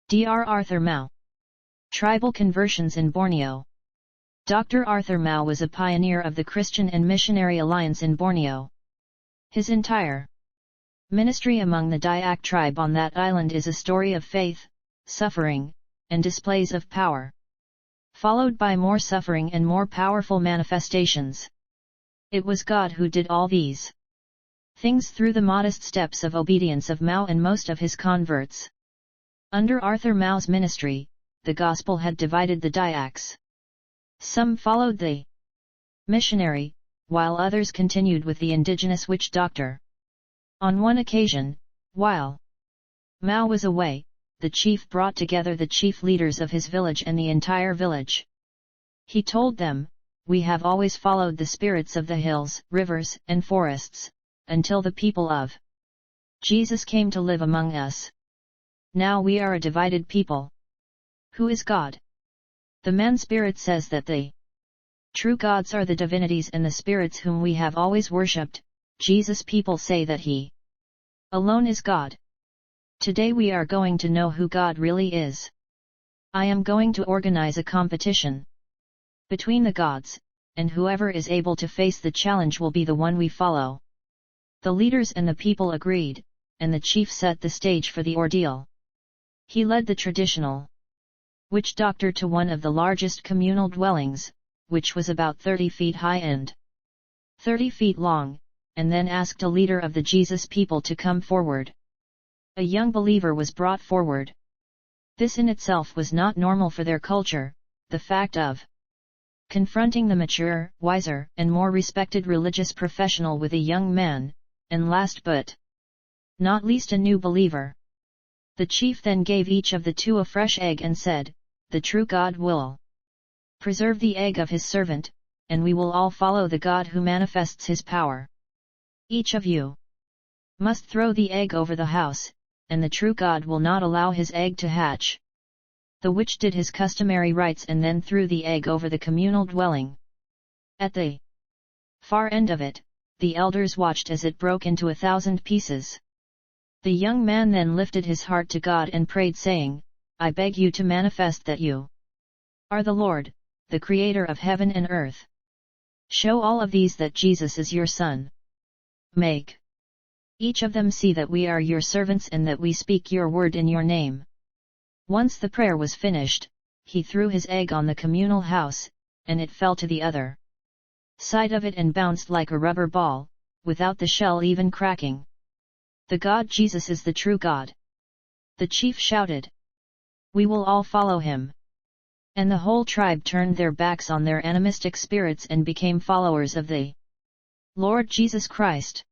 Dr. Arthur MOUW. Tribal conversions in Borneo. Dr. Arthur MOUW was a pioneer of the Christian and Missionary Alliance in Borneo. His entire ministry among the Dayak tribe on that island is a story of faith, suffering, and displays of power, followed by more suffering and more powerful manifestations. It was God who did all these things through the modest steps of obedience of MOUW and most of his converts. Under Arthur MOUW's ministry, the gospel had divided the Dayaks. Some followed the missionary, while others continued with the indigenous witch doctor. On one occasion, while MOUW was away, the chief brought together the chief leaders of his village and the entire village. He told them, "We have always followed the spirits of the hills, rivers, and forests, until the people of Jesus came to live among us. Now we are a divided people. Who is God?" The man spirit says that the true gods are the divinities and the spirits whom we have always worshipped. Jesus people say that He alone is God. Today we are going to know who God really is. I am going to organize a competition between the gods, and whoever is able to face the challenge will be the one we follow. The leaders and the people agreed, and the chief set the stage for the ordeal. He led the traditional witch doctor to one of the largest communal dwellings, which was about 30 feet high and 30 feet long, and then asked a leader of the Jesus people to come forward. A young believer was brought forward. This in itself was not normal for their culture, the fact of confronting the mature, wiser, and more respected religious professional with a young man, and last but not least a new believer. The chief then gave each of the two a fresh egg and said, "The true God will preserve the egg of his servant, and we will all follow the God who manifests his power. Each of you must throw the egg over the house, and the true God will not allow his egg to hatch." The witch did his customary rites and then threw the egg over the communal dwelling. At the far end of it, the elders watched as it broke into 1,000 pieces. The young man then lifted his heart to God and prayed saying, "I beg you to manifest that you are the Lord, the Creator of heaven and earth. Show all of these that Jesus is your Son. Make each of them see that we are your servants and that we speak your word in your name." Once the prayer was finished, he threw his egg on the communal house, and it fell to the other side of it and bounced like a rubber ball, without the shell even cracking. The God Jesus is the true God. The chief shouted, "We will all follow him." And the whole tribe turned their backs on their animistic spirits and became followers of the Lord Jesus Christ.